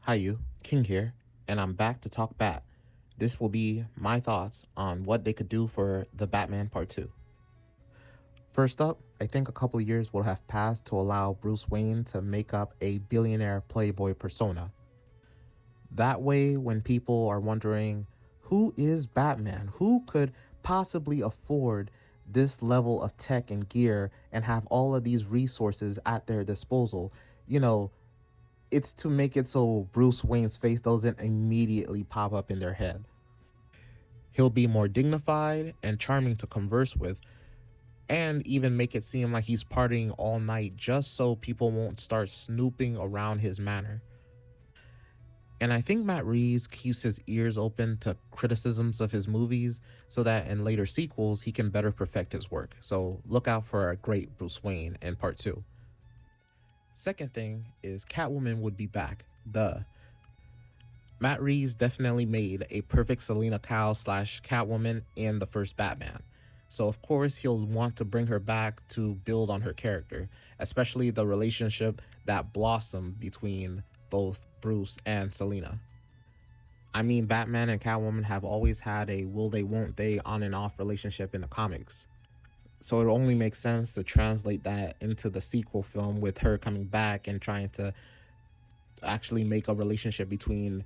Hi you, King here, and I'm back to talk Bat. This will be my thoughts on what they could do for the Batman Part 2. First up, I think a couple of years will have passed to allow Bruce Wayne to make up a billionaire playboy persona. That way, when people are wondering, who is Batman? Who could possibly afford this level of tech and gear and have all of these resources at their disposal? It's to make it so Bruce Wayne's face doesn't immediately pop up in their head. He'll be more dignified and charming to converse with, and even make it seem like he's partying all night just so people won't start snooping around his manor. And I think Matt Reeves keeps his ears open to criticisms of his movies so that in later sequels he can better perfect his work. So look out for a great Bruce Wayne in Part 2. Second thing is Catwoman would be back. Duh. Matt Reeves definitely made a perfect Selina Kyle / Catwoman in the first Batman. So of course he'll want to bring her back to build on her character, especially the relationship that blossomed between both Bruce and Selina. I mean, Batman and Catwoman have always had a will they won't they on and off relationship in the comics. So it only makes sense to translate that into the sequel film with her coming back and trying to actually make a relationship between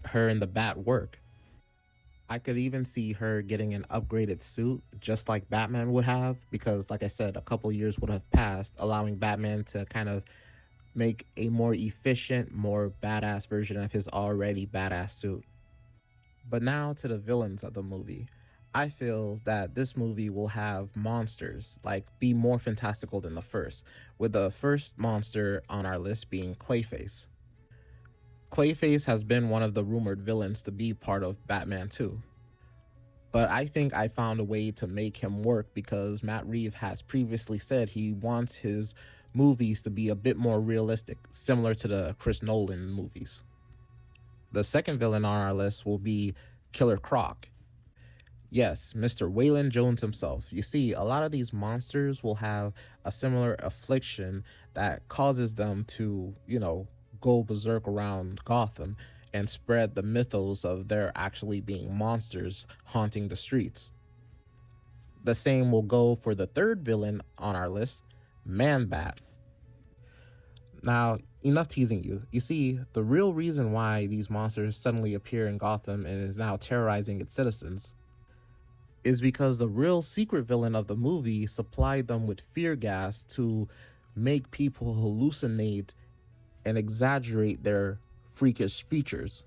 her and the Bat work. I could even see her getting an upgraded suit just like Batman would have, because like I said, a couple years would have passed, allowing Batman to kind of make a more efficient, more badass version of his already badass suit. But now to the villains of the movie. I feel that this movie will have monsters, be more fantastical than the first, with the first monster on our list being Clayface. Clayface has been one of the rumored villains to be part of Batman 2. But I think I found a way to make him work because Matt Reeves has previously said he wants his movies to be a bit more realistic, similar to the Chris Nolan movies. The second villain on our list will be Killer Croc. Yes, Mr. Waylon Jones himself. You see, a lot of these monsters will have a similar affliction that causes them to, go berserk around Gotham and spread the mythos of there actually being monsters haunting the streets. The same will go for the third villain on our list, Man-Bat. Now, enough teasing you. You see, the real reason why these monsters suddenly appear in Gotham and is now terrorizing its citizens is because the real secret villain of the movie supplied them with fear gas to make people hallucinate and exaggerate their freakish features.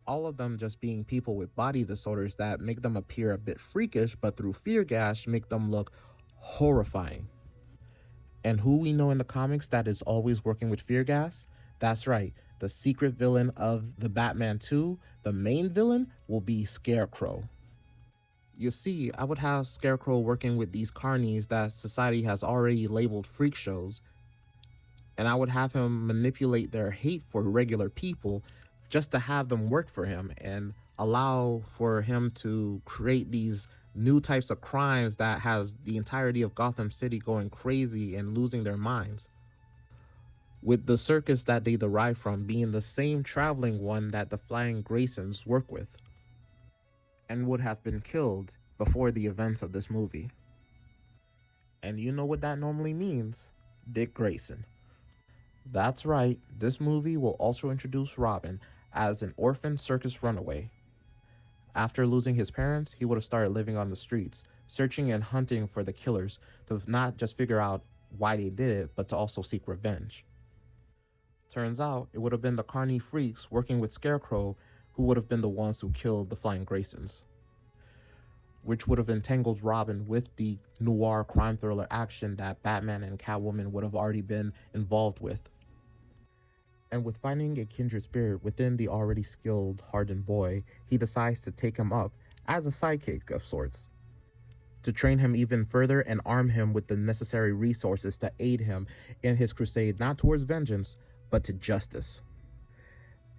All of them just being people with body disorders that make them appear a bit freakish, but through fear gas make them look horrifying. And who we know in the comics that is always working with fear gas? That's right, the secret villain of the Batman 2, the main villain, will be Scarecrow. You see, I would have Scarecrow working with these carnies that society has already labeled freak shows, and I would have him manipulate their hate for regular people just to have them work for him and allow for him to create these new types of crimes that has the entirety of Gotham City going crazy and losing their minds, with the circus that they derive from being the same traveling one that the Flying Graysons work with, and would have been killed before the events of this movie. And you know what that normally means? Dick Grayson. That's right, this movie will also introduce Robin as an orphan circus runaway. After losing his parents, he would have started living on the streets, searching and hunting for the killers to not just figure out why they did it, but to also seek revenge. Turns out, it would have been the carny freaks working with Scarecrow who would have been the ones who killed the Flying Graysons, which would have entangled Robin with the noir crime thriller action that Batman and Catwoman would have already been involved with. And with finding a kindred spirit within the already skilled, hardened boy, he decides to take him up as a sidekick of sorts, to train him even further and arm him with the necessary resources to aid him in his crusade not towards vengeance, but to justice.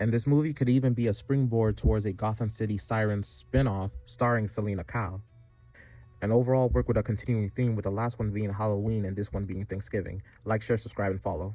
And this movie could even be a springboard towards a Gotham City Sirens spin-off starring Selina Kyle. And overall work with a continuing theme, with the last one being Halloween and this one being Thanksgiving. Like, share, subscribe, and follow.